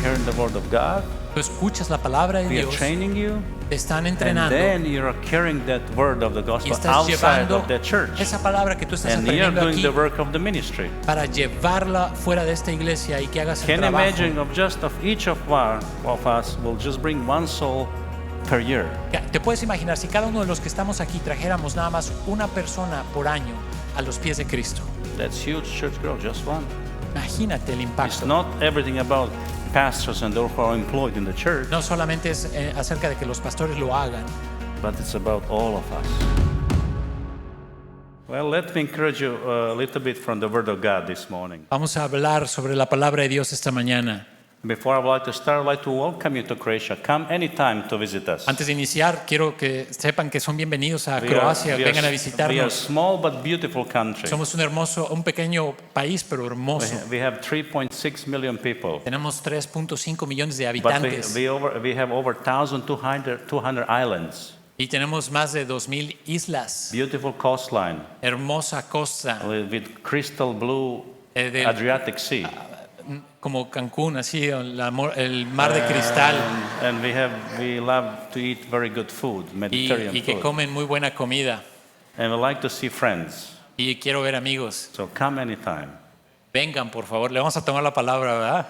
hearing the word of God. Tú escuchas la palabra de We are Dios, training you. te están And entrenando then you are carrying that word of the y gospel estás outside llevando of the church. esa palabra que tú estás And you are aprendiendo doing aquí the work of the ministry. para llevarla fuera de esta iglesia y que hagas el Can you trabajo. imagine of just of each of us will just bring one soul per year? Te puedes imaginar si cada uno de los que estamos aquí trajéramos nada más una persona por año a los pies de Cristo. That's huge church growth, just one. Imagínate el It's impacto. not everything about pastors and those who are employed in the church, No solamente es acerca de que los pastores lo hagan, but it's about all of us. Well, let me encourage you a little bit from the Word of God this morning. vamos a hablar sobre la palabra de Dios esta mañana. Before I would like to start, I'd like to welcome you to Croatia. Come anytime to visit us. Antes de iniciar, quiero que sepan que son bienvenidos a Croacia, vengan a we are a visitarnos. small but beautiful country. Somos un pequeño país, pero hermoso. We have 3.6 million people. Tenemos 3.5 millones de But habitantes we have over 1,200 islands. y tenemos más de 2,000 islas. Beautiful coastline Hermosa costa, with crystal blue del- Adriatic Sea. como Cancún, así, el mar de cristal, And we love to eat very good food, Mediterranean y que food. comen muy buena comida. And we like to see friends. Y quiero ver amigos. So come anytime. Vengan, por favor, le vamos a tomar la palabra, ¿verdad?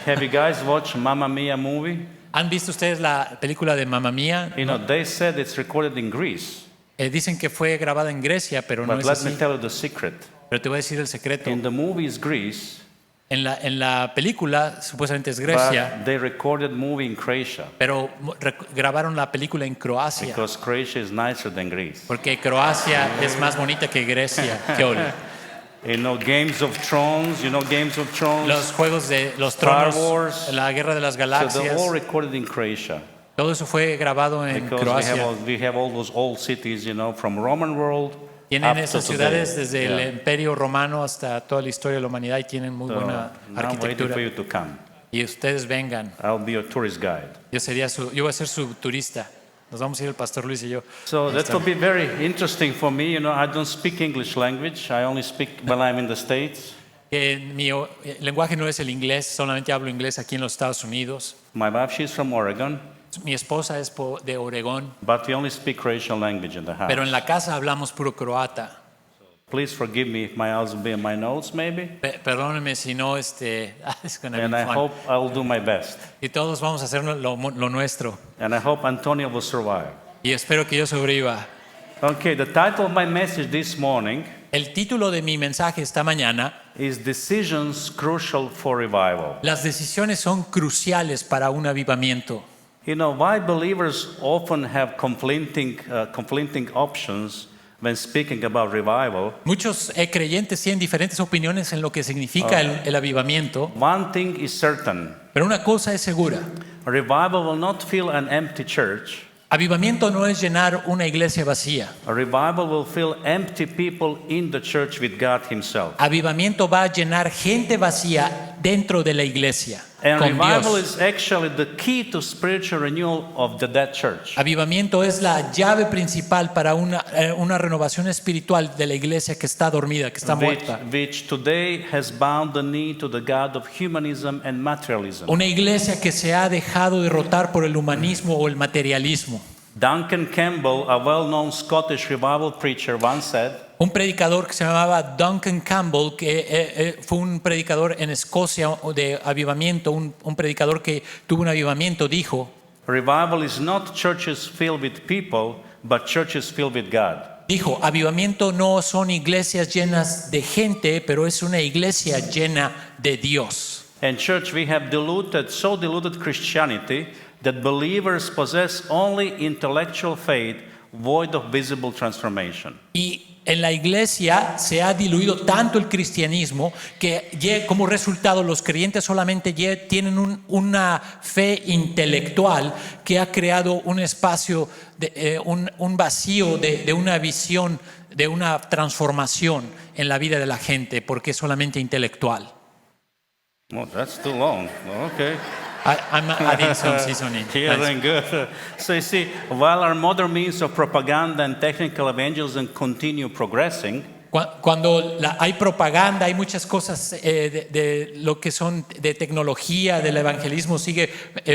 Have you guys watched Mamma Mia movie? ¿Han visto ustedes la película de Mamma Mía? You know, they said it's recorded in Greece. Dicen que fue grabada en Grecia, pero no But es let me así. tell you the secret. Pero te voy a decir el secreto. In the movie is Greece, En la película supuestamente es Grecia, but they recorded movie in Croatia pero grabaron la película en Croacia, because Croatia is nicer than Greece. porque Croacia es más bonita que Grecia. ¿Qué ole? You know, Games of Thrones, Los juegos de los Star tronos, Wars. la guerra de las So they're galaxias, all recorded in Croatia. todo eso fue grabado en Because Croacia. we have all those old cities, from Roman world Tienen up esas to today. ciudades desde el Yeah. Imperio Romano hasta toda la historia de la humanidad y tienen muy So, buena now I'm waiting for arquitectura. you to come. Y ustedes vengan. I'll be your tourist guide. Yo voy a ser su turista. Nos vamos a ir el pastor Luis y yo. So that will be very interesting for me. I don't speak English language. I only speak when I'm in the States. Mi lenguaje no es el inglés, solamente hablo inglés aquí en los Estados Unidos. My wife, she's from Oregon, Mi esposa es de Oregón, but we only speak Croatian language in the house. pero en la casa hablamos puro croata. Please forgive me if my eyes will be in my notes, maybe. Perdónenme si no, it's gonna And be I fun. hope I will do my best. Y todos vamos a hacer lo nuestro. And I hope Antonio will survive. Y espero que yo sobreviva. Okay, the title of my message this morning El título de mi mensaje esta mañana: is Decisions Crucial for Revival. las decisiones son cruciales para un avivamiento. Why believers often have conflicting options when speaking about revival. Muchos creyentes tienen diferentes opiniones en lo que significa el avivamiento, One thing is certain. pero una cosa es segura: Revival will not fill an empty church. avivamiento no es llenar una iglesia vacía. A revival will fill empty people in the church with God Himself. Avivamiento va a llenar gente vacía dentro de la iglesia And con revival Dios. is actually the key to spiritual renewal of the dead church. Avivamiento es la llave principal para una renovación espiritual de la iglesia que está dormida, que está muerta. Which today has bound the knee to the God of humanism and materialism. Una iglesia que se ha dejado derrotar por el humanismo o el materialismo. Duncan Campbell, a well-known Scottish revival preacher, once said, Un predicador que se llamaba Duncan Campbell, que fue un predicador en Escocia de avivamiento, un predicador que tuvo un avivamiento, dijo: revival is not churches filled with people, but churches filled with God. Avivamiento no son iglesias llenas de gente, pero es una iglesia llena de Dios. And church, we have so diluted Christianity that believers possess only intellectual faith, void of visible transformation. Y en la iglesia se ha diluido tanto el cristianismo que como resultado los creyentes solamente tienen una fe intelectual que ha creado un espacio, un vacío de una visión, de una transformación en la vida de la gente, porque es solamente intelectual. Oh, that's too long. Okay. I'm adding some seasoning. Yeah, then good. So you see, while our modern means of propaganda and technical evangelism continue progressing, Cuando hay propaganda, hay muchas cosas de lo que son de tecnología, del evangelismo sigue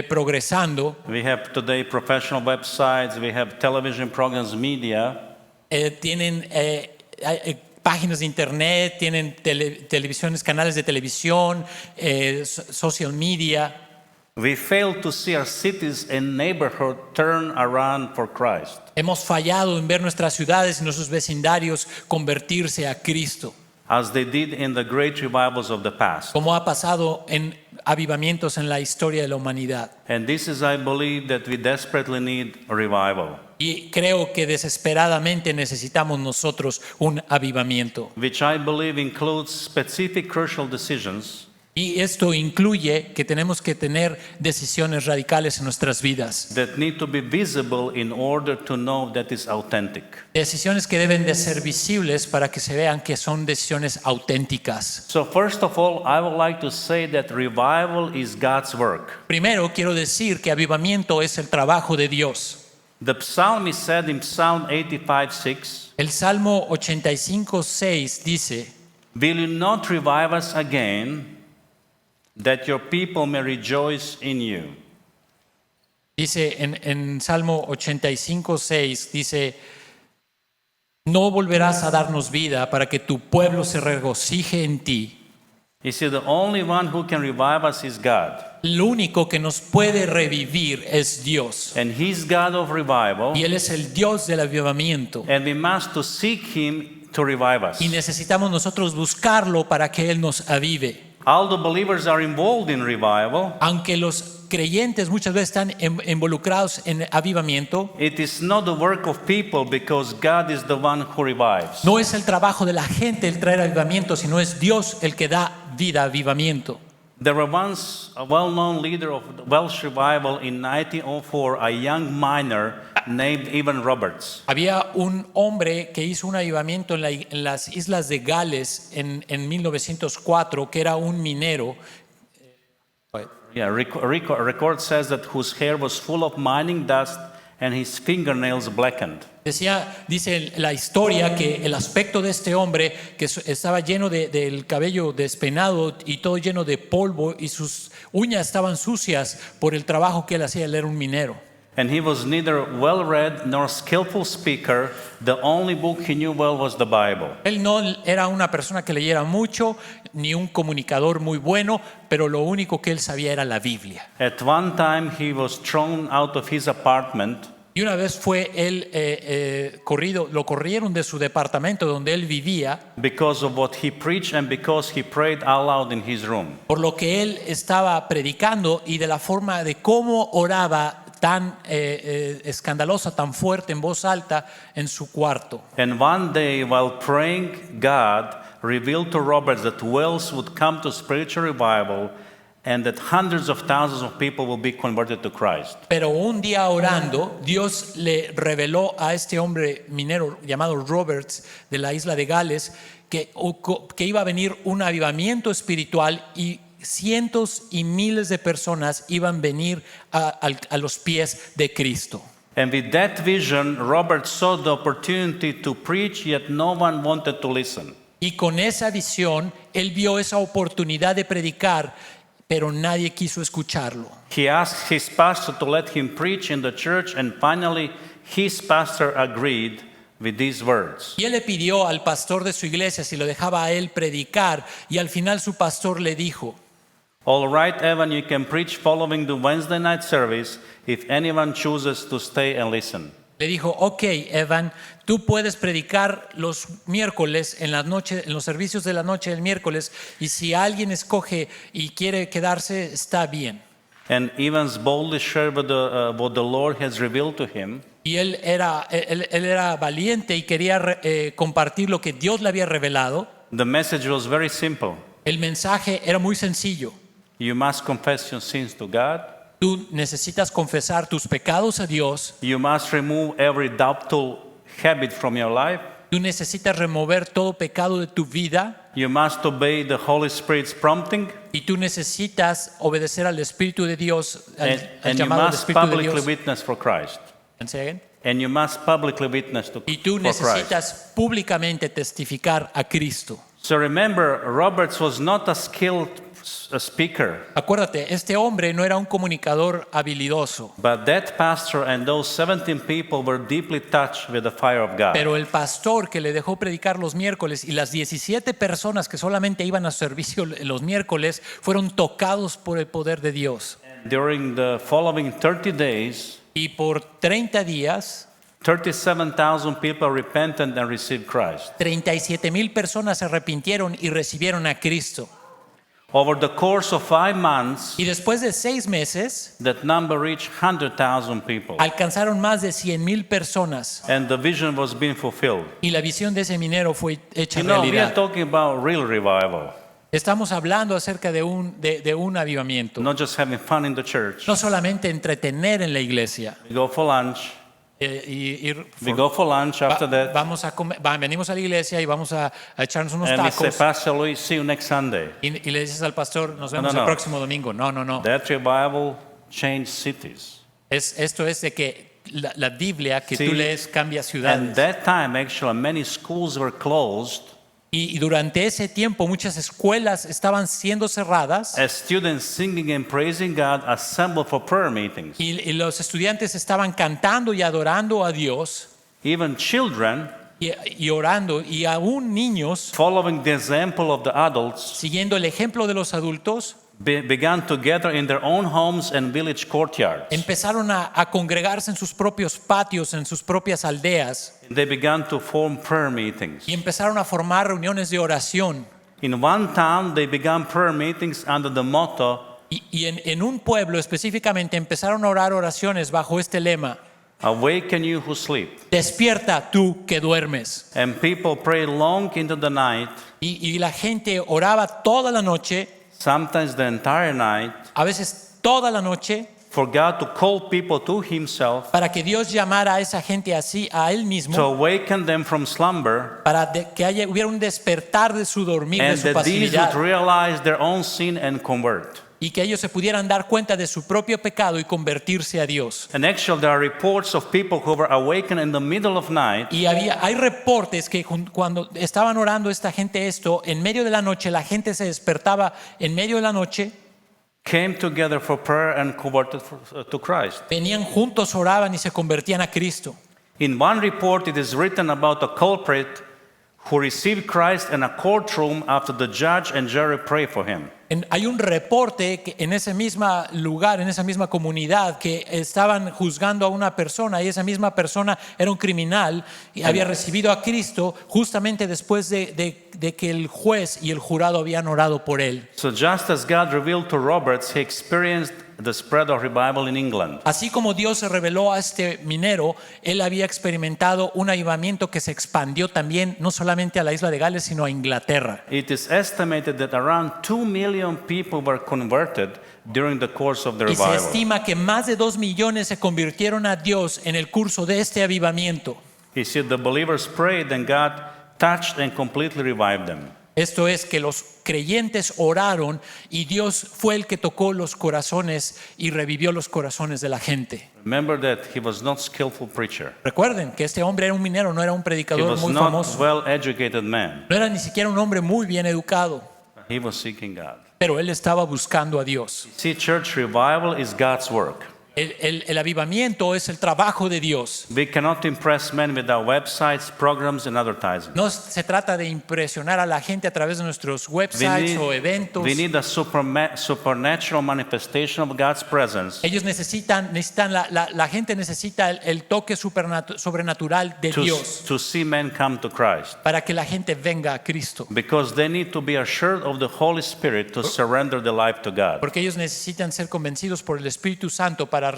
progresando. We have today professional websites, we have television programs, media. Tienen páginas de internet, tienen televisiones, canales de televisión, social media. We fail to see our cities and neighborhood turn around for Christ. Hemos fallado en ver nuestras ciudades y nuestros vecindarios convertirse a Cristo, As they did in the great revivals of the past. como ha pasado en avivamientos en la historia de la humanidad. And this is, I believe, that we desperately need a revival, Y creo que desesperadamente necesitamos nosotros un avivamiento. which I believe includes specific crucial decisions Y esto incluye que tenemos que tener decisiones radicales en nuestras vidas. that need to be visible in order to know that it's authentic. Decisiones que deben de ser visibles para que se vean que son decisiones auténticas. So first of all, I would like to say that revival is God's work. Primero, quiero decir que avivamiento es el trabajo de Dios. The psalmist said in Psalm 85:6, El Salmo 85:6 dice: "Will you not revive us again, that your people may rejoice in you?" Dice en Salmo 85:6, dice: no volverás a darnos vida para que tu pueblo se regocije en ti. You see, the only one who can revive us is God. Lo único que nos puede revivir es Dios. And He's God of revival, Y Él es el Dios del avivamiento. and we must to seek Him to revive us. Y necesitamos nosotros buscarlo para que Él nos avive. All the believers are involved in revival. Aunque los creyentes muchas veces están involucrados en avivamiento, It is not the work of people, because God is the one who revives. no es el trabajo de la gente el traer avivamiento, sino es Dios el que da vida, avivamiento. There was once a well-known leader of the Welsh revival in 1904, a young miner named Evan Roberts. Había un hombre que hizo un avivamiento en las islas de Gales en 1904, que era un minero. Yeah, record says that whose hair was full of mining dust and his fingernails blackened. Dice la historia que el aspecto de este hombre que estaba lleno del cabello despeinado y todo lleno de polvo, y sus uñas estaban sucias por el trabajo que él hacía. Él era un minero. And he was neither well-read nor skillful speaker. The only book he knew well was the Bible. Él no era una persona que leyera mucho, ni un comunicador muy bueno, pero lo único que él sabía era la Biblia. At one time, he was thrown out of his apartment Y una vez fue él lo corrieron de su departamento donde él vivía, because of what he preached and because he prayed out loud in his room. por lo que él estaba predicando y de la forma de cómo oraba tan escandalosa, tan fuerte, en voz alta, en su cuarto. And one day, while praying, God revealed to Roberts that Wales would come to spiritual revival and that hundreds of thousands of people will be converted to Christ. Pero un día orando, Dios le reveló a este hombre minero llamado Roberts de la isla de Gales que iba a venir un avivamiento espiritual y cientos y miles de personas iban a venir a los pies de Cristo. And with that vision, Robert saw the opportunity to preach, yet no one wanted to listen. Y con esa visión, él vio esa oportunidad de predicar, pero nadie quiso escucharlo. He asked his pastor to let him preach in the church, and finally his pastor agreed with these words. Y él le pidió al pastor de su iglesia si lo dejaba a él predicar, y al final su pastor le dijo: All right, Evan, you can preach following the Wednesday night service if anyone chooses to stay and listen. Le dijo: ok, Evan, tú puedes predicar los miércoles en la noche, en los servicios de la noche del miércoles, y si alguien escoge y quiere quedarse, está bien. And Evans boldly shared what the Lord has revealed to him. Y él era valiente y quería compartir lo que Dios le había revelado. The message was very simple. El mensaje era muy sencillo. You must confess your sins to God. Tú necesitas confesar tus pecados a Dios. You must remove every doubtful habit from your life. Tú necesitas remover todo pecado de tu vida. You must obey the Holy Spirit's prompting. Y tú necesitas obedecer al Espíritu de Dios, al And you llamado del must Espíritu de publicly Dios. witness for Christ. And say again? and you must publicly witness Y tú for Christ. necesitas públicamente testificar a Cristo. So remember, Roberts was not a skilled speaker, Acuérdate, este hombre no era un comunicador habilidoso, but that pastor and those 17 people were deeply touched with the fire of God. pero el pastor que le dejó predicar los miércoles y las 17 personas que solamente iban a servicio los miércoles fueron tocados por el poder de Dios. During the following 30 days, Y por 30 días, 37,000 people repented and received Christ. 37,000 personas se arrepintieron y recibieron a Cristo. Over the course of 5 months, Y después de 6 meses, that number reached 100,000 people, alcanzaron más de 100,000 personas. and the vision was being fulfilled. Y la visión de ese minero fue hecha You know, we are realidad. talking about real revival, Estamos hablando acerca de un avivamiento. not just having fun in the church. No solamente entretener en la iglesia. We go for lunch. We go for lunch after that, Vamos a comer, venimos a la iglesia y vamos a echarnos unos and we say, tacos. Pastor Luis, see you next Sunday. Y le dices al pastor, nos vemos no. el próximo domingo. No, no, no. That revival changed cities. Esto es de que la Biblia que Sí. tú lees cambia And ciudades. that time, actually, many schools were closed Y durante ese tiempo muchas escuelas estaban siendo cerradas as students singing and praising God assembled for prayer meetings. y los estudiantes estaban cantando y adorando a Dios Even children, y orando, y aún niños, following the example of the adults, siguiendo el ejemplo de los adultos, began to gather in their own homes and village courtyards. empezaron a congregarse en sus propios patios, en sus propias aldeas, They began to form prayer meetings. y empezaron a formar reuniones de oración. In one town, they began prayer meetings under the motto, Y en un pueblo específicamente empezaron a orar oraciones bajo este lema: "Awaken you who sleep." despierta tú que duermes. And people prayed long into the night, Y la gente oraba toda la noche, sometimes the entire night, a veces toda la noche, for God to call people to Himself, para que Dios llamara a esa gente así a Él to mismo, awaken them from slumber, para que hubiera un despertar de su dormir, de and su that these pasividad, would realize their own sin and convert. y que ellos se pudieran dar cuenta de su propio pecado y convertirse a Dios. And actually, there are reports of people who were awakened in the middle of night, Y hay reportes que cuando estaban orando esta gente esto, en medio de la noche, la gente se despertaba en medio de la noche, came together for prayer and converted to Christ. venían juntos, oraban y se convertían a Cristo. In one report, it is written about a culprit who received Christ in a courtroom after the judge and jury prayed for him. Hay un reporte que en ese mismo lugar, en esa misma comunidad, que estaban juzgando a una persona y esa misma persona era un criminal y había recibido a Cristo justamente después de que el juez y el jurado habían orado por él. So just as God revealed to Roberts, he experienced the spread of revival in England. Así como Dios se reveló a este minero, él había experimentado un avivamiento que se expandió también no solamente a la isla de Gales, sino a Inglaterra. It is estimated that around 2 million people were converted during the course of the Y se revival. estima que más de 2 millones se convirtieron a Dios en el curso de este avivamiento. He said the believers prayed and God touched and completely revived them. Esto es que los creyentes oraron y Dios fue el que tocó los corazones y revivió los corazones de la gente. Remember that he was not skillful preacher. Recuerden que este hombre era un minero, no era un He predicador was muy not famoso, well-educated man. no era ni siquiera un hombre muy bien educado, He was seeking God. pero él estaba buscando a Dios. See, church revival is God's work. El avivamiento es el trabajo de Dios. We cannot impress men with our websites, programs, and advertising. No se trata de impresionar a la gente a través de nuestros websites o eventos. we need a supernatural manifestation of God's presence Ellos necesitan la gente necesita el toque sobrenatural de Dios to see men come to Christ. para que la gente venga a Cristo. Because they need to be assured of the Holy Spirit to surrender their life to God. Porque ellos necesitan ser convencidos por el Espíritu Santo para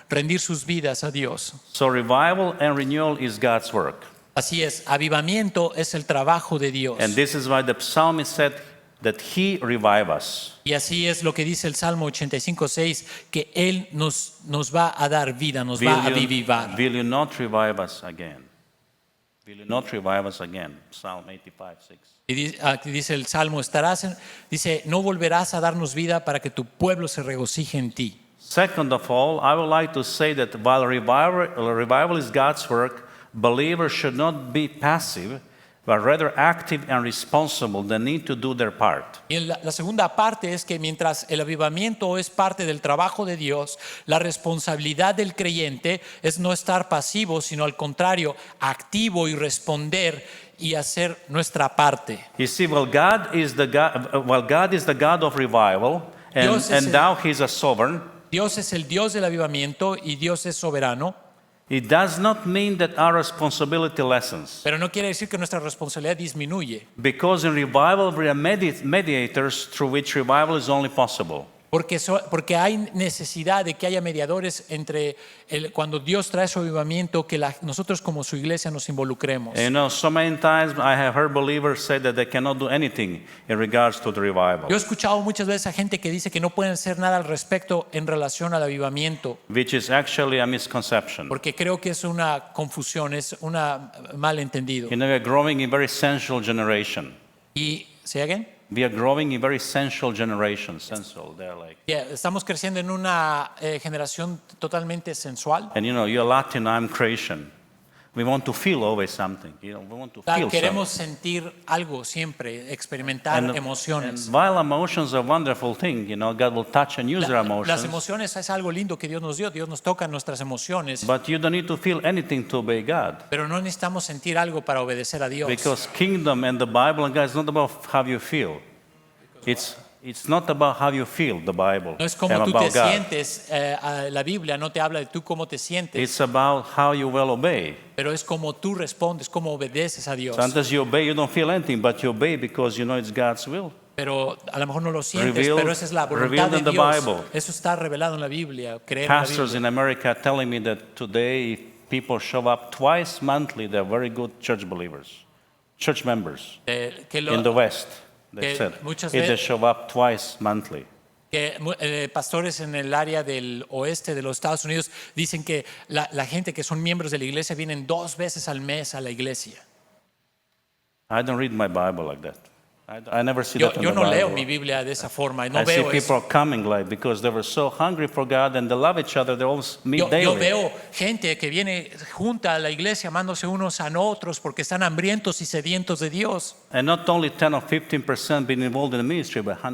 rendir sus vidas a Dios. So revival and renewal is God's work. Así es, avivamiento es el trabajo de Dios. And this is why the psalmist said that he revive us. Y así es lo que dice el Salmo 85:6, que Él nos va a dar vida, nos va a avivar. Will you not revive us again? Will you not revive us again? Psalm 85:6. Y aquí dice el Salmo, dice, no volverás a darnos vida para que tu pueblo se regocije en ti. Second of all, I would like to say that while revival is God's work, believers should not be passive, but rather active and responsible. They need to do their part. Y la segunda parte es que mientras el avivamiento es parte del trabajo de Dios, la responsabilidad del creyente es no estar pasivo, sino al contrario, activo y responder y hacer nuestra parte. You see, God is the God of revival, Dios es and el- now He's a sovereign. Dios es el Dios del avivamiento y Dios es soberano, It does not mean that our responsibility lessens. pero no quiere decir que nuestra responsabilidad disminuye. Because in revival, we are mediators through which revival is only possible. Porque hay necesidad de que haya mediadores entre cuando Dios trae su avivamiento, que nosotros como su iglesia nos involucremos. You know, so many times I have heard believers say that they cannot do anything in regards to the revival, Yo he escuchado muchas veces a gente que dice que no pueden hacer nada al respecto en relación al avivamiento, which is actually a misconception. porque creo que es una confusión, es un malentendido. You know, we are growing in a very sensual generation. Y, ¿say again? We are growing in a very sensual generation. Sensual, they're like. Yeah, estamos creciendo en una generación totalmente sensual. And you know, you're Latin, I'm Croatian. We want to feel always something. You know, we want to feel Queremos something. sentir algo siempre, experimentar emociones. And while emotions are a wonderful thing, you know, God will touch and use our Las emotions. emociones es algo lindo que Dios nos dio. Dios nos toca nuestras emociones, But you don't need to feel anything to obey God. pero no necesitamos sentir algo para obedecer a Dios. Because kingdom and the Bible and God is not about how you feel. It's not about how you feel, the Bible. No es como and tú te about God. sientes. La Biblia no te habla de tú cómo te sientes, It's about how you will obey. pero es como tú respondes, cómo obedeces a Dios. Sometimes you obey, you don't feel anything, but you obey because you know it's God's will. Pero a lo mejor no lo sientes, Revealed- pero esa es la voluntad revealed de in the Dios. Bible. Eso está revelado en la Biblia. Creer en la Pastors Biblia. in America are telling me that today, if people show up twice monthly, they're very good church believers, church members Que lo- in the West. They que said muchas if they veces- show up twice monthly. que pastores en el área del oeste de los Estados Unidos dicen que la gente que son miembros de la iglesia vienen 2 veces al mes a la iglesia. I don't read my Bible like that. I never see Yo that in no the Bible. leo mi Biblia de esa forma, no I see veo people eso. coming like because they were so hungry for God and they love each other. They always meet Yo daily. veo gente que viene junta a la iglesia amándose unos a otros porque están hambrientos y sedientos de Dios. And not only 10 or 15% being involved in the ministry, but Que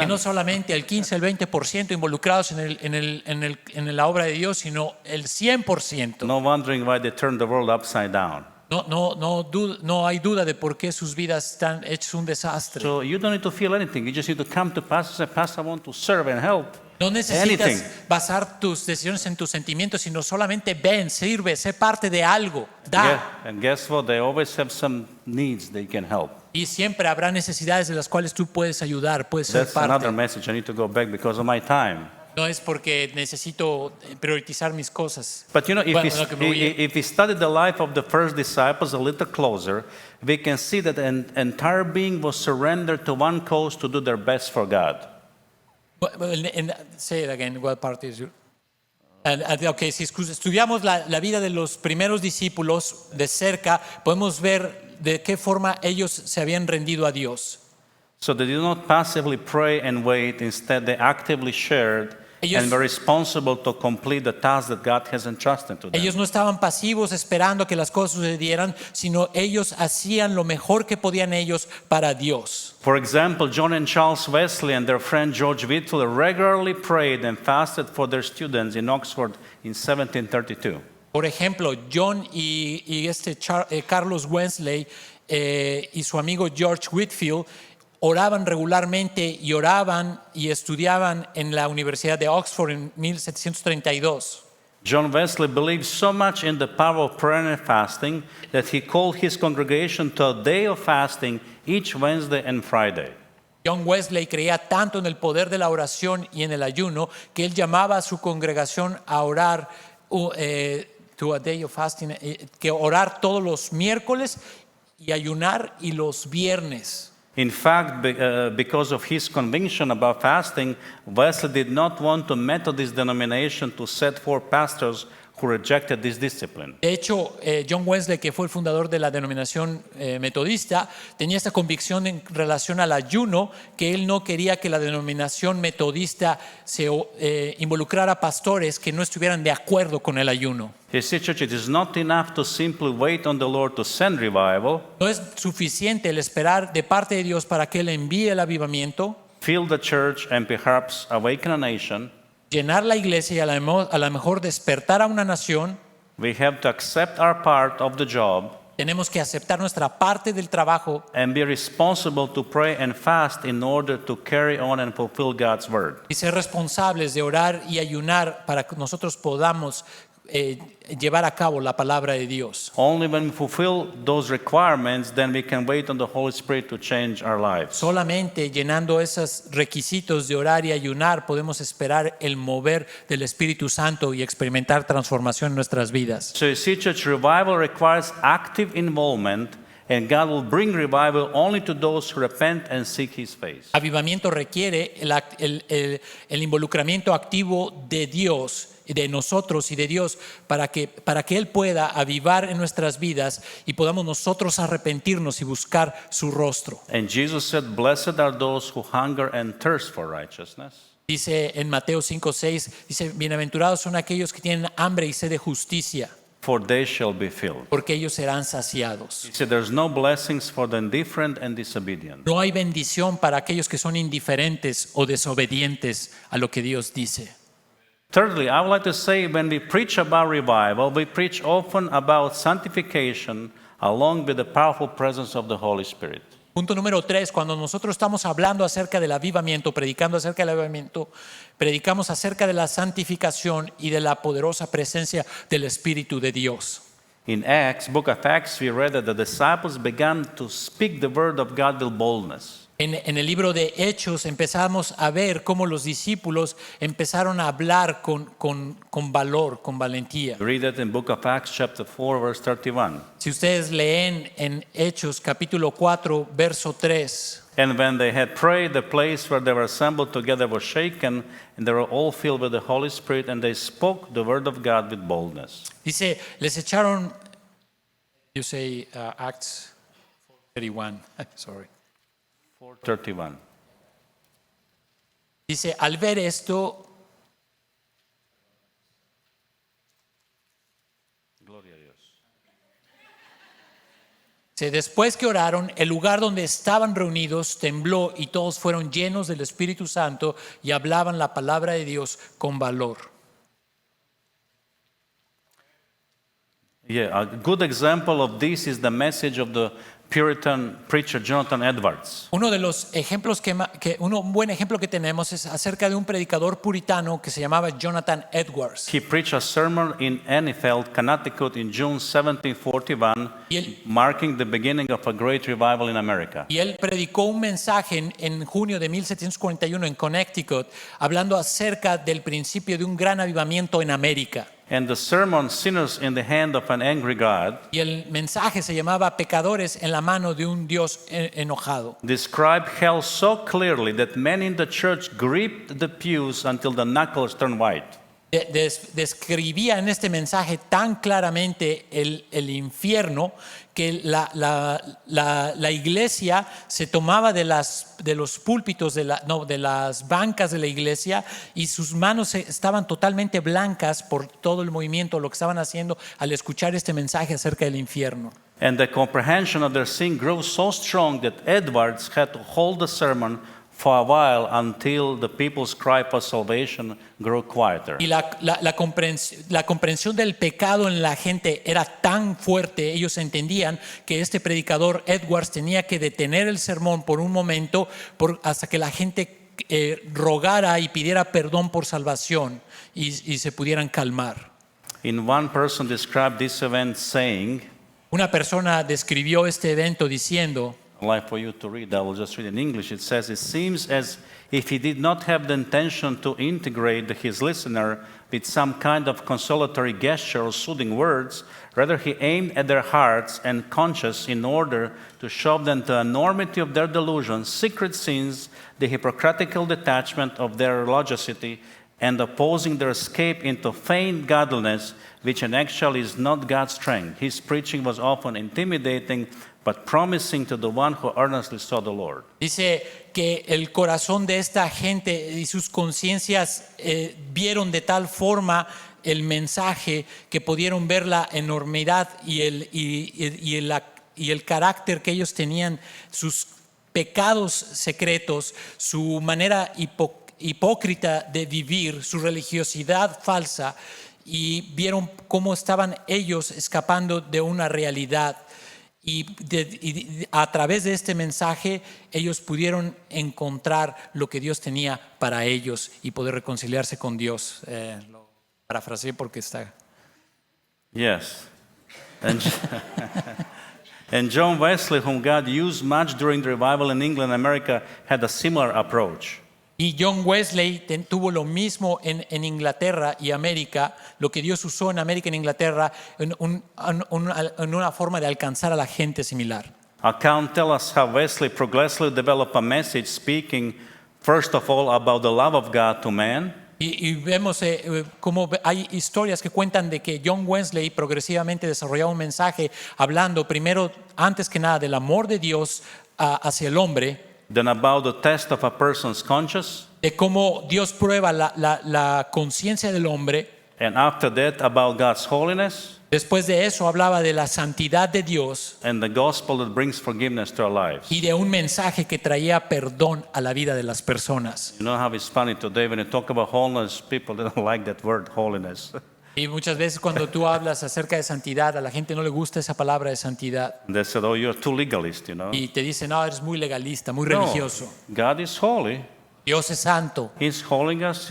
no 100%. solamente el 15, el 20% involucrados en la obra de Dios, sino el 100%. No wondering why they turned the world upside down. No hay duda de por qué sus vidas están hechas un desastre. So you don't need to feel anything. You just need to come to pastor and say, Pastor, I want to serve and help. No necesitas Anything. basar tus decisiones en tus sentimientos, sino solamente ven, sirve, sé parte de algo, da. And guess what? They always have some needs they can help. Y siempre habrá necesidades de las cuales tú puedes ayudar, puedes ser That's another parte. message. I need to go back because of my time. No es porque necesito priorizar mis cosas. But you know, Bueno, no, que me voy a- if we study the life of the first disciples a little closer, we can see that an entire being was surrendered to one cause to do their best for God. Say it again, what part is your? Okay, si estudiamos la vida de los primeros discípulos de cerca, podemos ver de qué forma ellos se habían rendido a Dios. So they did not passively pray and wait. Instead, they actively shared Ellos- and were responsible to complete the task that God has entrusted to them. Ellos no estaban pasivos esperando que las cosas sucedieran, sino ellos hacían lo mejor que podían ellos para Dios. For example, John and Charles Wesley and their friend George Whitefield regularly prayed and fasted for their students in Oxford in 1732. Por ejemplo, John y Carlos Wesley y su amigo George Whitefield oraban regularmente y oraban y estudiaban en la Universidad de Oxford en 1732. John Wesley believed so much in the power of prayer and fasting that he called his congregation to a day of fasting each Wednesday and Friday. John Wesley creía tanto en el poder de la oración y en el ayuno que él llamaba a su congregación a orar to a day of fasting, que orar todos los miércoles y ayunar y los viernes. In fact, because of his conviction about fasting, Wesley did not want the Methodist denomination to set forth pastors who rejected this discipline. De hecho, John Wesley, que fue el fundador de la denominación metodista, tenía esta convicción en relación al ayuno, que él no quería que la denominación metodista se involucrara a pastores que no estuvieran de acuerdo con el ayuno. You see, church, it is not enough to simply wait on the Lord to send revival, No es suficiente el esperar de parte de Dios para que Él envíe el avivamiento, fill the church, and perhaps awaken a nation. llenar la iglesia y a lo mejor despertar a una nación. We have to accept our part of the job Tenemos que aceptar nuestra parte del trabajo and be responsible to pray and fast in order to carry on and fulfill God's word. y ser responsables de orar y ayunar para que nosotros podamos llevar a cabo la palabra de Dios. Only when we fulfill those requirements, then we can wait on the Holy Spirit to change our lives. Solamente llenando esos requisitos de orar y ayunar podemos esperar el mover del Espíritu Santo y experimentar transformación en nuestras vidas. So you see, church, revival requires active involvement, and God will bring revival only to those who repent and seek His face. Avivamiento requiere el involucramiento activo de Dios, de nosotros y de Dios, para que Él pueda avivar en nuestras vidas y podamos nosotros arrepentirnos y buscar su rostro. And Jesus said, "Blessed are those who hunger and thirst for righteousness, Dice en Mateo 5:6, dice, bienaventurados son aquellos que tienen hambre y sed de justicia, for they shall be filled." porque ellos serán saciados. He said, "There's no blessings for the indifferent and disobedient." No hay bendición para aquellos que son indiferentes o desobedientes a lo que Dios dice. Thirdly, I would like to say when we preach about revival, we preach often about sanctification along with the powerful presence of the Holy Spirit. Punto número 3, cuando nosotros estamos hablando acerca del avivamiento, predicando acerca del avivamiento, predicamos acerca de la santificación y de la poderosa presencia del Espíritu de Dios. In book of Acts, we read that the disciples began to speak the word of God with boldness. En el libro de Hechos empezamos a ver cómo los discípulos empezaron a hablar con valor, con valentía. We read that in book of Acts chapter 4, verse 31. Si ustedes leen en Hechos capítulo 4, verso 3, And when they had prayed, the place where they were assembled together was shaken, and they were all filled with the Holy Spirit, and they spoke the word of God with boldness. dice, les echaron, you say Acts 31, sorry. 4:31. Dice, al ver esto, Gloria a Dios. dice, después que oraron, el lugar donde estaban reunidos tembló y todos fueron llenos del Espíritu Santo y hablaban la palabra de Dios con valor. Yeah, a good example of this is the message of the Puritan preacher Jonathan Edwards. Uno de los ejemplos un buen ejemplo que tenemos es acerca de un predicador puritano que se llamaba Jonathan Edwards. He preached a sermon in Annifeld, Connecticut in June 1741, marking the beginning of a great revival in America. Y él predicó un mensaje en junio de 1741 en Connecticut, hablando acerca del principio de un gran avivamiento en América. And the sermon, Sinners in the Hand of an Angry God, Y el mensaje se llamaba Pecadores en la mano de un Dios enojado. described hell so clearly that many in the church gripped the pews until the knuckles turned white. Describía en este mensaje tan claramente el infierno que la iglesia se tomaba de los púlpitos, de las bancas de la iglesia, y sus manos estaban totalmente blancas por todo el movimiento, lo que estaban haciendo al escuchar este mensaje acerca del infierno. And the comprehension of their sin grew so strong that Edwards had to hold the sermon for a while until the people's cry for salvation grew quieter. Y la comprensión del pecado en la gente era tan fuerte, ellos entendían que este predicador Edwards tenía que detener el sermón por un momento hasta que la gente rogara y pidiera perdón por salvación y se pudieran calmar. One person described this event saying, Una persona describió este evento diciendo, I'd like for you to read, I will just read in English. It says, it seems as if he did not have the intention to integrate his listener with some kind of consolatory gesture or soothing words. Rather, he aimed at their hearts and conscience in order to show them the enormity of their delusion, secret sins, the hypocritical detachment of their religiosity, and opposing their escape into feigned godliness, which in actual is not God's strength. His preaching was often intimidating, but promising to the one who earnestly sought the Lord. Dice que el corazón de esta gente y sus conciencias vieron de tal forma el mensaje que pudieron ver la enormidad y el carácter que ellos tenían, sus pecados secretos, su manera hipócrita de vivir, su religiosidad falsa, y vieron cómo estaban ellos escapando de una realidad. Y a través de este mensaje ellos pudieron encontrar lo que Dios tenía para ellos y poder reconciliarse con Dios. Lo parafraseé porque está. Yes. And John Wesley, whom God used much during the revival in England and America, had a similar approach. Y John Wesley tuvo lo mismo en Inglaterra y América, lo que Dios usó en América y en Inglaterra, en una forma de alcanzar a la gente similar. Account tell us how Wesley progressively developed a message speaking, first of all, about the love of God to man. Y vemos cómo hay historias que cuentan de que John Wesley progresivamente desarrollaba un mensaje hablando primero, antes que nada, del amor de Dios hacia el hombre. Then about the test of a person's conscience. De cómo Dios prueba la conciencia del hombre. And after that, about God's holiness. Después de eso hablaba de la santidad de Dios. And the gospel that brings forgiveness to our lives. Y de un mensaje que traía perdón a la vida de las personas. You know how it's funny today when you talk about holiness, people don't like that word holiness. Y muchas veces cuando tú hablas acerca de santidad, a la gente no le gusta esa palabra de santidad. They said, "Oh, you're too legalist, you know." Y te dicen, no, eres muy legalista, muy No, religioso. God is holy. Dios es santo. He's calling us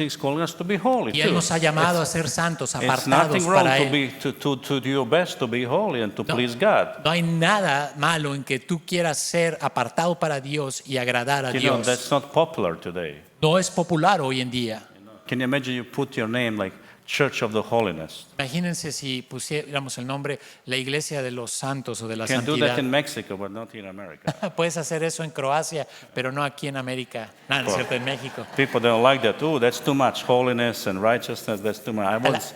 to be holy Y Él too. nos ha llamado a ser santos, It's apartados nothing wrong para to Él. be to do your best to be holy and to please God. No hay nada malo en que tú quieras ser apartado para Dios y agradar a You know, Dios. that's not popular today. No es popular hoy en día. Can you imagine you put your name like Church of the Holiness? Imagínense si pusiéramos el nombre la Iglesia de los Santos o de la You can do that Santidad. in Mexico, but not in America. Puedes hacer eso en Croacia, pero no aquí en América. No, no es cierto, en México. People don't like that. Oh, that's too much holiness and righteousness. That's too much.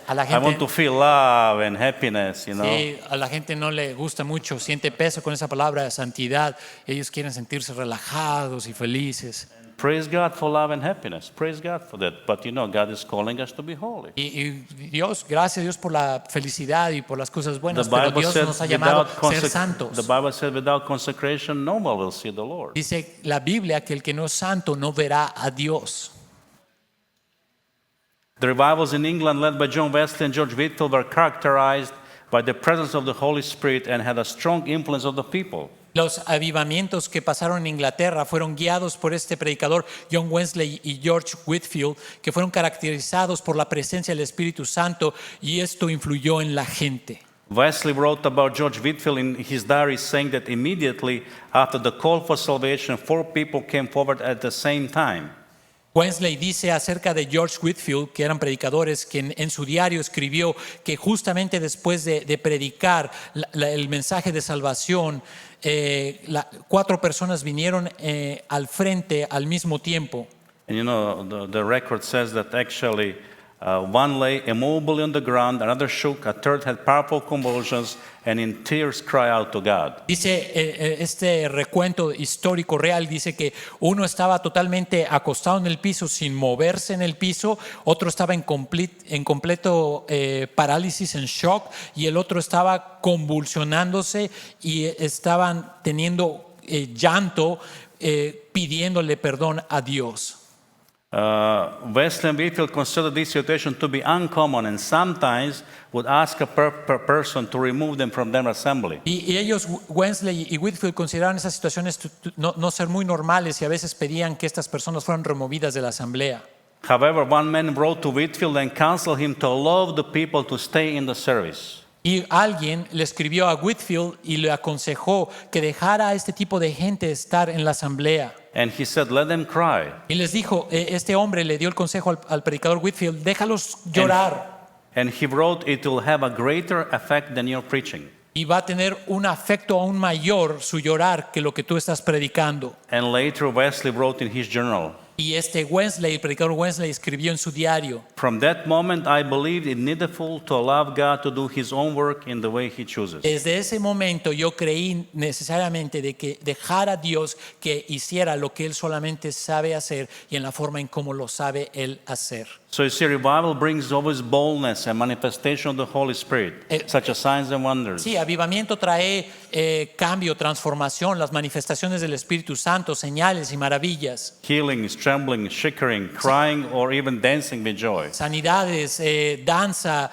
a la I gente- want to feel love and happiness, you know. Sí, a la gente no le gusta mucho, siente peso con esa palabra de santidad. Ellos quieren sentirse relajados y felices. Praise God for love and happiness. Praise God for that. But you know, God is calling us to be holy. Y Dios, gracias a Dios por la felicidad y por las cosas The buenas, pero Bible Dios said nos ha llamado a ser the santos. Bible said without consecration, no one will see the Lord. Dice la Biblia que el que no es santo no verá a Dios. The revivals in England led by John Wesley and George Whitefield were characterized by the presence of the Holy Spirit and had a strong influence on the people. Los avivamientos que pasaron en Inglaterra fueron guiados por este predicador John Wesley y George Whitefield, que fueron caracterizados por la presencia del Espíritu Santo, y esto influyó en la gente. Wesley wrote about George Whitefield in his diary, saying that immediately after the call for salvation, 4 people came forward at the same time. Wesley dice acerca de George Whitefield, que eran predicadores, que en su diario escribió que justamente después de predicar el mensaje de salvación, 4 personas vinieron al frente al mismo tiempo. And you know, the record says that actually one lay immovable on the ground, another shook, a third had powerful convulsions, and in tears cried out to God. Dice este recuento histórico real, dice que uno estaba totalmente acostado en el piso sin moverse en el piso, otro estaba en completo parálisis, en shock, y el otro estaba convulsionándose y estaban teniendo llanto, pidiéndole perdón a Dios. Wesley and Whitefield considered this situation to be uncommon and sometimes would ask a person to remove them from their assembly. Y ellos, Wesley y Whitefield, consideraban esas situaciones no ser muy normales y a veces pedían que estas personas fueran removidas de la asamblea. However, one man wrote to Whitefield and counseled him to allow the people to stay in the service. Y alguien le escribió a Whitefield y le aconsejó que dejara a este tipo de gente estar en la asamblea. And he said, let them cry. Y les dijo, este hombre le dio el consejo al predicador Whitefield, déjalos llorar. And he wrote, it will have a greater effect than your preaching. Y va a tener un afecto aún mayor su llorar que lo que tú estás predicando. And later Wesley wrote in his journal, Y Wesley, el predicador Wesley, escribió en su diario: From that moment, I believed it needful to allow God to do His own work in the way He chooses. desde ese momento yo creí necesariamente de que dejar a Dios que hiciera lo que Él solamente sabe hacer y en la forma en cómo lo sabe Él hacer. So you see, revival brings always boldness and manifestation of the Holy Spirit, such as signs and wonders. Sí, avivamiento trae cambio, transformación, las manifestaciones del Espíritu Santo, señales y maravillas, Healings, trembling, shivering, crying, or even dancing with joy. sanidades, danza,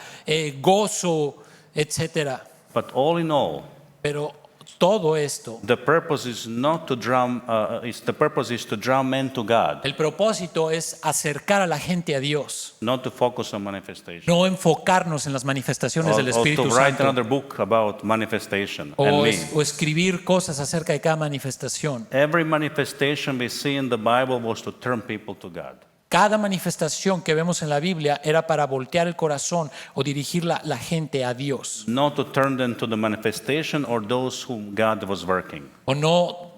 gozo, etcétera. But all in all, Pero todo esto, the purpose is not to the purpose is to draw men to God, el propósito es acercar a la gente a Dios, not to focus on manifestation. no enfocarnos en las manifestaciones del Or Espíritu to write Santo another book about manifestation and me. o escribir cosas acerca de cada manifestación. Every manifestation we see in the Bible was to turn people to God. Cada manifestación que vemos en la Biblia era para voltear el corazón o dirigir la gente a Dios, Not to turn them to the manifestation or those whom God was working. o no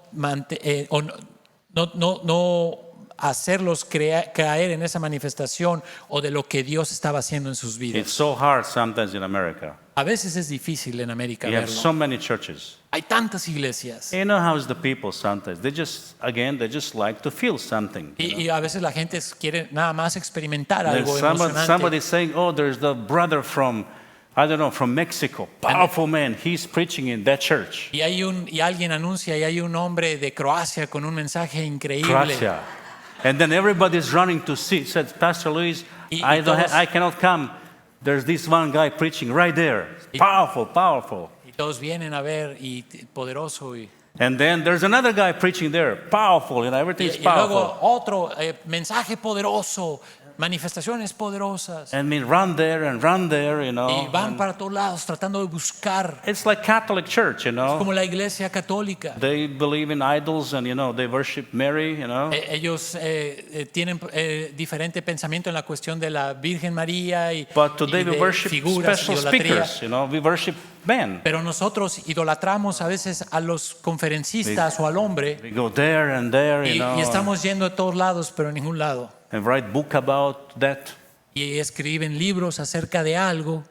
hacerlos caer en esa manifestación o de lo que Dios estaba haciendo en sus It's vidas. so hard sometimes in America. A veces es difícil en América We have verlo. so many churches. Hay tantas iglesias You know how is the people sometimes? They just like to feel something. You know? y a veces la gente quiere nada más experimentar There's algo somebody emocionante. saying, oh, there's the brother from, I don't know, from Mexico. Powerful man. He's preaching in that church. Y alguien anuncia y hay un hombre de Croacia con un mensaje increíble. Croatia. And then everybody's running to see. Said, Pastor Luis, Y todos- I cannot come. There's this one guy preaching right there. Powerful, powerful. Y todos vienen a ver y poderoso y And then there's another guy preaching there. Powerful, everything's y powerful. luego otro mensaje poderoso, manifestaciones poderosas. And we run there and run there, Y van para todos lados tratando de buscar, It's like Catholic Church, como la iglesia católica. They believe in idols and, they worship Mary, Ellos tienen diferente pensamiento en la cuestión de la Virgen María y But today we de worship figuras, special idolatría. speakers, we worship men. Pero nosotros idolatramos a veces a los conferencistas o al hombre We go there and there, y estamos yendo a todos lados, pero a ningún lado. and write book about that. Y escriben libros acerca de algo,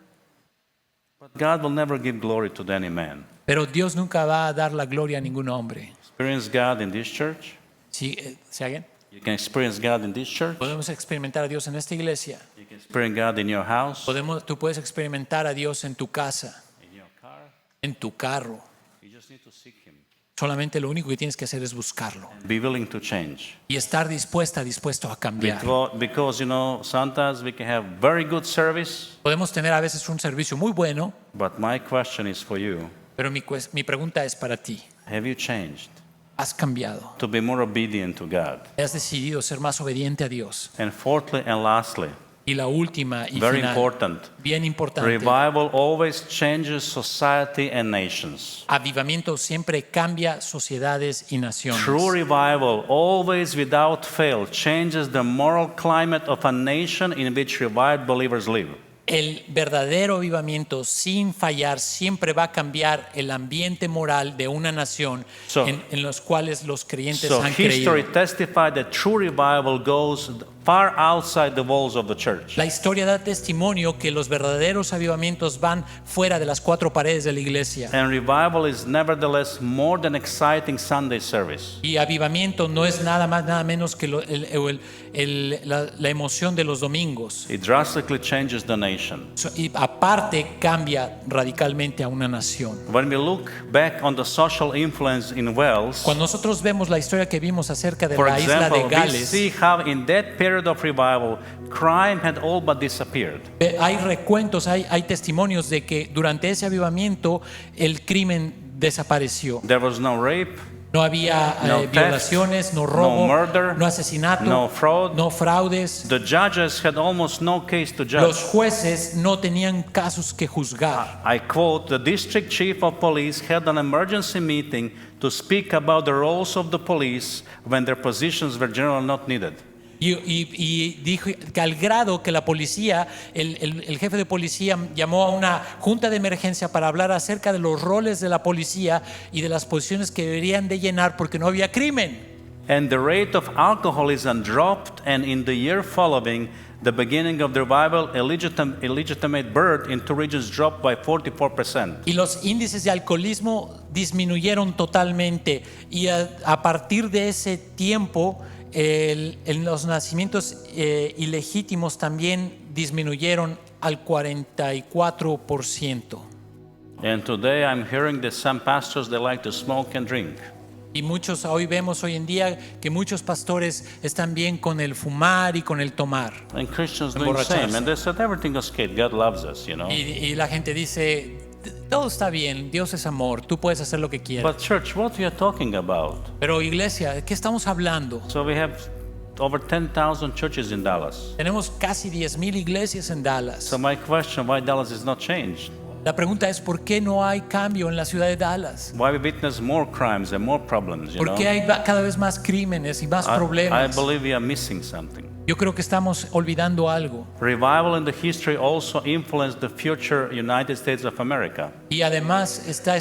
But God will never give glory to any man. pero Dios nunca va a dar la gloria a ningún hombre. Experience God in this church. ¿Sí alguien? You can experience God in this church. Podemos experimentar a Dios en esta iglesia. You can experience God in your house, Tú puedes experimentar a Dios en tu casa, in your car. en tu carro. You just need to seek Him. Solamente lo único que tienes que hacer es buscarlo Be willing to change. y estar dispuesto a cambiar. Because sometimes we can have very good service, Podemos tener a veces un servicio muy bueno, but my question is for you. pero mi pregunta es para ti. Have you changed ¿Has cambiado? to be more obedient to God? ¿Has decidido ser más obediente a Dios? And fourthly and lastly, Y la última y very final, important, bien importante, revival always changes society and nations. avivamiento siempre cambia sociedades y naciones. True revival always without fail changes the moral climate of a nation in which revived believers live. El verdadero avivamiento sin fallar siempre va a cambiar el ambiente moral de una nación So- en los cuales los creyentes So han history creído. testified that true revival goes far outside the walls of the church. La historia da testimonio que los verdaderos avivamientos van fuera de las cuatro paredes de la iglesia. And revival is nevertheless more than exciting Sunday service. Y avivamiento no es nada más, nada menos que la emoción de los domingos. It drastically changes the nation. Y aparte cambia radicalmente a una nación. When we look back on the social influence in Wales, Cuando nosotros vemos la historia que vimos acerca de for la isla example, de we Gales, see how in that period of revival, crime had all but disappeared. hay recuentos, hay testimonios de que durante ese avivamiento el crimen desapareció. There was no rape, No había No theft, violaciones, no robo, no murder, no asesinato, no fraud. no fraudes. the judges had almost no case to judge. Los jueces no tenían casos que juzgar. I quote, the district chief of police had an emergency meeting to speak about the roles of the police when their positions were generally not needed. Y dijo que al grado que la policía, el jefe de policía llamó a una junta de emergencia para hablar acerca de los roles de la policía y de las posiciones que deberían de llenar porque no había crimen. and the rate of alcoholism dropped, and in the year following the beginning of the revival, illegitimate birth in two regions dropped by 44%. Y los índices de alcoholismo disminuyeron totalmente. Y a partir de ese tiempo, los nacimientos ilegítimos también disminuyeron al 44%. And today I'm hearing that some pastors, they like to smoke and drink. Y vemos hoy en día que muchos pastores están bien con el fumar y con el tomar. And Christians doing the same. And they said everything is okay. God loves us, you know. Y la gente dice, todo está bien, Dios es amor, tú puedes hacer lo que quieras. But church, what we are talking about? Pero iglesia, ¿de qué estamos hablando? So we have over 10,000 churches in Dallas. Tenemos casi 10,000 iglesias en Dallas. So my question, why Dallas is not changed? La pregunta es, ¿por qué no hay cambio en la ciudad de Dallas? Why we witness more crimes and more problems, you ¿Por know? qué hay cada vez más crímenes y más I problemas? believe we are missing something. Yo creo que estamos olvidando algo. Revival in the history also influenced the future United States of America. Y además ya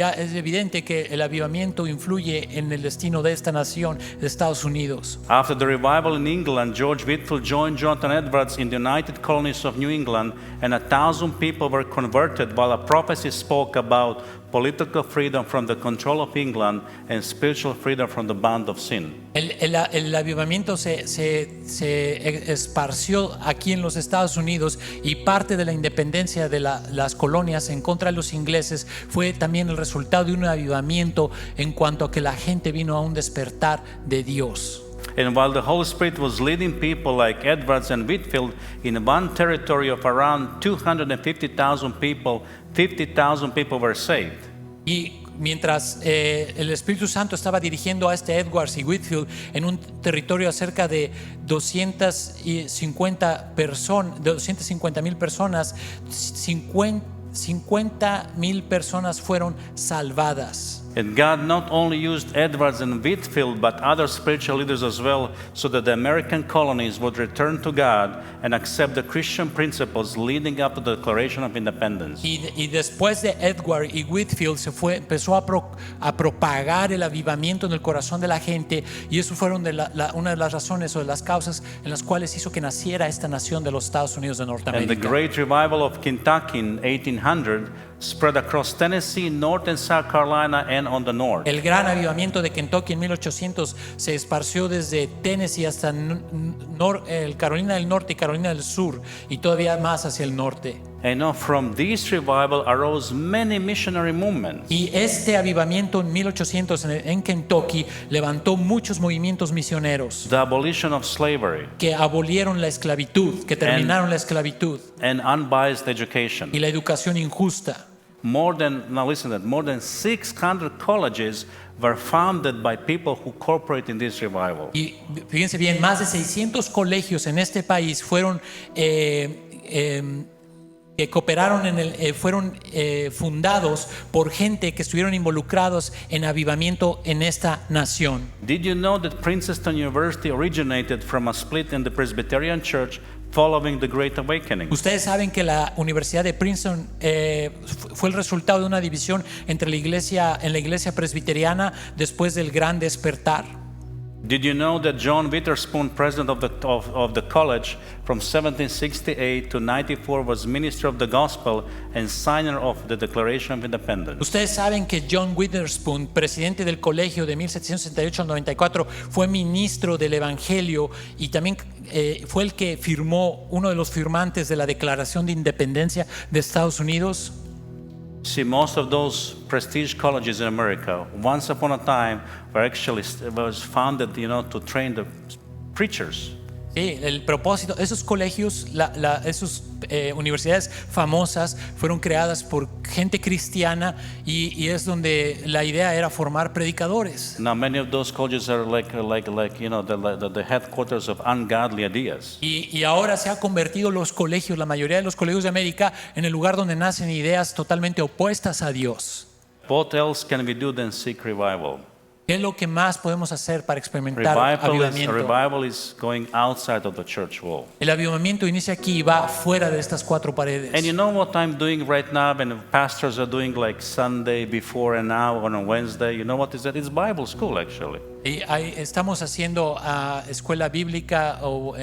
es evidente que el avivamiento influye en el destino de esta nación, de Estados Unidos. After the revival in England, George Whitefield joined Jonathan Edwards in the United Colonies of New England, and 1,000 people were converted while a prophecy spoke about political freedom from the control of England and spiritual freedom from the bond of sin. El avivamiento se esparció aquí en los Estados Unidos, y parte de la independencia de las colonias en contra de los ingleses fue también el resultado de un avivamiento en cuanto a que la gente vino a un despertar de Dios. And while the Holy Spirit was leading people like Edwards and Whitefield in one territory of around 250,000 people, 50,000 people were saved. Y mientras el Espíritu Santo estaba dirigiendo a Edwards y Whitefield en un territorio acerca de 250,000 personas, 50,000 personas fueron salvadas. And God not only used Edwards and Whitefield, but other spiritual leaders as well, so that the American colonies would return to God and accept the Christian principles leading up to the Declaration of Independence. Y después de Edward y Whitefield empezó a propagar el avivamiento en el corazón de la gente, y eso fueron una de las razones o de las causas en las cuales hizo que naciera esta nación de los Estados Unidos de And the Norteamérica. great revival of Kentucky in 1800 spread across Tennessee, North and South Carolina, and on the north. El gran avivamiento de Kentucky en 1800 se esparció desde Tennessee hasta Carolina del Norte y Carolina del Sur, y todavía más hacia el norte. And from this revival arose many missionary movements. Y este avivamiento en 1800 en Kentucky levantó muchos movimientos misioneros The abolition of slavery que abolieron la esclavitud, que terminaron la esclavitud and unbiased education. y la educación injusta. More than 600 colleges were founded by people who cooperate in this revival. Y fíjense bien, más de 600 colegios en este país fueron que cooperaron fueron fundados por gente que estuvieron involucrados en avivamiento en esta nación. Did you know that Princeton University originated from a split in the Presbyterian Church following the Great Awakening? Ustedes saben que la Universidad de Princeton fue el resultado de una división en la iglesia presbiteriana después del Gran Despertar. Did you know that John Witherspoon, president of the college from 1768 to 94, was minister of the gospel and signer of the Declaration of Independence? Ustedes saben que John Witherspoon, presidente del colegio de 1768 al 94, fue ministro del Evangelio, y también fue el que firmó, uno de los firmantes de la Declaración de Independencia de Estados Unidos. See, most of those prestige colleges in America, once upon a time, was founded, to train the preachers. Sí, el propósito, esos colegios, esas universidades famosas fueron creadas por gente cristiana, y es donde la idea era formar predicadores. Now, many of those colleges are the headquarters of ungodly ideas. Y ahora se ha convertido la mayoría de los colegios de América, en el lugar donde nacen ideas totalmente opuestas a Dios. What else can we do than seek revival? ¿Qué es lo que más podemos hacer para experimentar avivamiento? Revival is going outside of the church wall. El avivamiento inicia aquí y va fuera de estas cuatro paredes. And you know what I'm doing right now, and pastors are doing like Sunday before and now on a Wednesday? You know what is that? It's Bible school, actually. Y estamos haciendo escuela bíblica o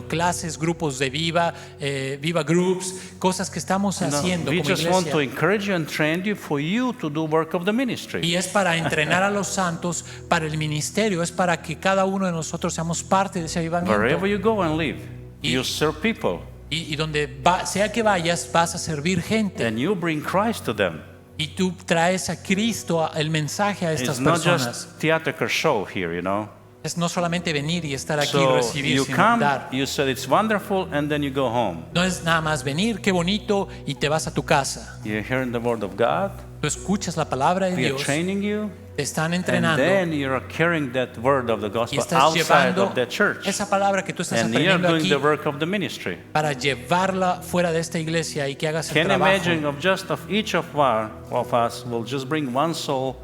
clases, grupos de Viva Groups, cosas que estamos haciendo We como just want to iglesia. encourage you and train you for you to do work of the ministry. Y es para entrenar a los santos para el ministerio, es para que cada uno de nosotros seamos parte de ese avivamiento. Wherever you go and live, Y- you serve people Y donde sea que vayas, vas a servir gente. and you bring Christ to them. Y tú traes a Cristo, el mensaje a estas It's not personas. just theatrical show here, you know. Es no solamente venir y estar aquí y So recibir, you sino come, dar. you said it's wonderful, and then you go home. No es nada más venir, qué bonito, y te vas a tu casa. You're hearing the word of God. Tú escuchas la palabra de We are Dios, training you, te están and entrenando then you're carrying that word of the y gospel estás outside llevando of the church, esa palabra que tú estás and you're aprendiendo doing aquí the work of the ministry. para llevarla fuera de esta iglesia y que hagas el Can you trabajo. imagine of just of each of us will just bring one soul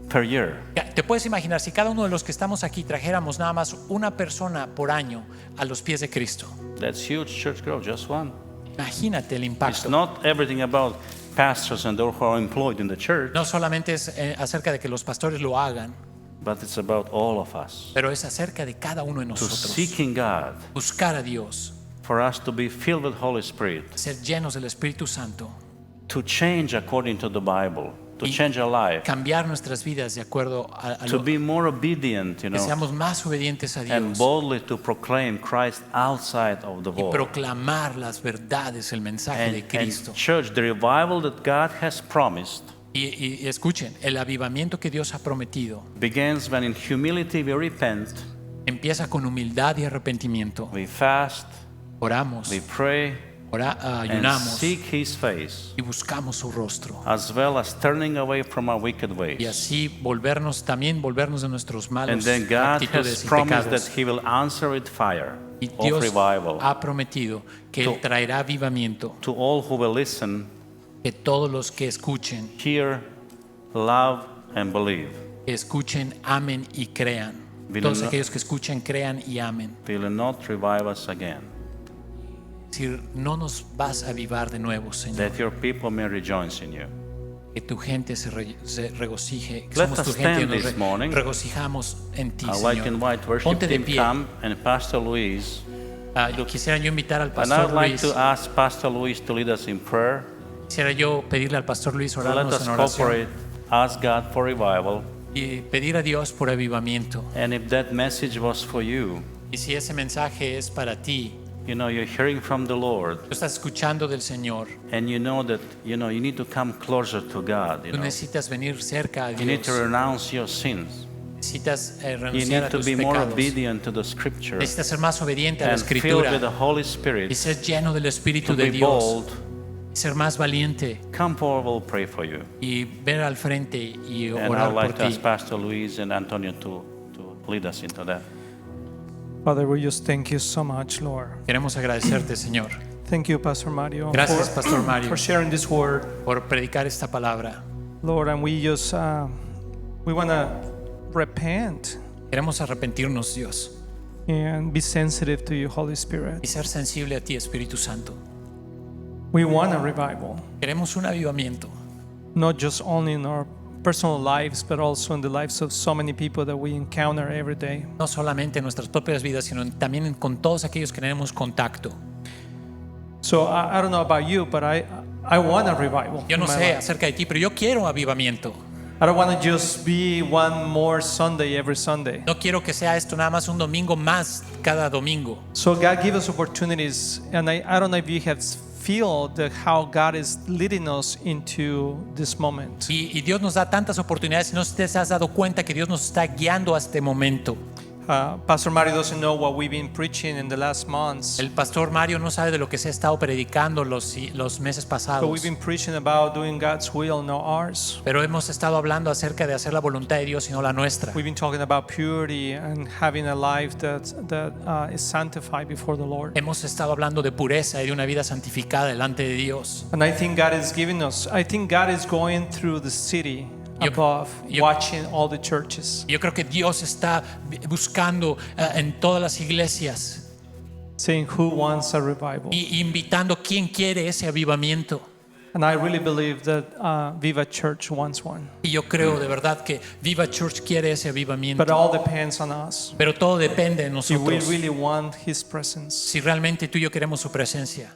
per year? Te puedes imaginar si cada uno de los que estamos aquí trajéramos nada más una persona por año a los pies de Cristo. That's huge church growth, just one. Imagínate el It's impacto. not everything about pastors and those who are employed in the church, No solamente es acerca de que los pastores lo hagan, but it's about all of us. pero es acerca de cada uno de To nosotros. seeking God, Buscar a Dios, for us to be filled with Holy Spirit, ser llenos del Espíritu Santo, to change according to the Bible, to change our life, cambiar nuestras vidas de acuerdo a to lo be more obedient, que seamos más obedientes a and Dios boldly to proclaim Christ outside of the y world. proclamar las verdades, el mensaje de And Cristo. church, the revival that God has promised Y escuchen, el avivamiento que Dios ha prometido begins when in humility we repent, empieza con humildad y arrepentimiento. we fast, Oramos, we pray, and ayunamos seek His face, y buscamos su rostro. as well as turning away from our wicked Y ways. así volvernos de nuestros And malos then God actitudes has y promised that pecados. He will answer with fire Y of Dios revival ha prometido que Él traerá avivamiento, to all who will listen, que todos los que escuchen, hear, love, and believe. amen y crean. Will Todos not- aquellos que escuchen, crean y amen. Will not revive us again, Si no nos vas a avivar de nuevo, Señor, that your people may rejoice in you. que tu gente se regocije, que Let somos us tu gente y stand nos this morning. regocijamos en ti, I'd like to Señor. invite worship Ponte de team pie. come and Pastor Luis. Quisiera yo invitar al And Pastor I'd like Luis. to ask Pastor Luis to lead us in prayer. Quisiera yo pedirle al Pastor Luis Let orarnos us en oración cooperate, ask God for revival. y pedir a Dios por avivamiento. And if that message was for you, Y si ese mensaje es para ti, you know, you're hearing from the Lord, tú estás escuchando del Señor, and you know that, you need to come closer to God, tú necesitas venir cerca a You need Dios, to renounce your sins. necesitas You renunciar need a to tus be more pecados, obedient to the Scripture necesitas ser más obediente a la and filled with the Escritura Holy y Spirit ser lleno del Espíritu to de be Dios, bold. y ser más valiente Come forward, we'll pray for you. y ver al frente y And orar I'd like por to ask ti. Pastor Luis and Antonio to lead us into that. Father, we just thank you so much, Lord. Queremos agradecerte, Señor. Thank you, Pastor Mario, Gracias, Pastor Mario, for sharing this word, por predicar esta palabra. Lord. And we just we want to repent Queremos arrepentirnos, Dios, and be sensitive to you, Holy Spirit. y ser sensible a ti, Espíritu Santo. We want a revival, Queremos un avivamiento, not just only in our personal lives, but also in the lives of so many people that we encounter every day. no solamente en nuestras propias vidas, sino también con todos aquellos que tenemos contacto. So I don't know about you, but I want a revival. Yo no in my sé life. acerca de ti, pero yo quiero avivamiento. I don't want to just be one more Sunday every Sunday. No quiero que sea esto nada más un domingo más cada domingo. So God give us opportunities, and I don't know if you have feel how God is leading us into this moment. Y Dios nos da tantas oportunidades y no sé si te has dado cuenta que Dios nos está guiando a este momento. Pastor Mario doesn't know what we've been preaching in the last months, El pastor Mario no sabe de lo que se ha estado predicando los meses but pasados, we've been preaching about doing God's will, not ours. pero hemos estado hablando acerca de hacer la voluntad de Dios y no la nuestra. We've been talking about purity and having a life that is sanctified before the Lord. Hemos estado hablando de pureza y de una vida santificada delante de Dios. And I think God is giving us, I think God is going through the city Yo- above, yo- watching all the churches, Yo creo que Dios está buscando en todas las iglesias saying who wants a revival. y invitando quién quiere ese avivamiento. And I really believe that Viva Church wants one. Y yo creo de verdad que Viva Church quiere ese avivamiento. But all depends on us. Pero todo depende de If we nosotros. really want His presence. Si realmente tú y yo queremos su presencia.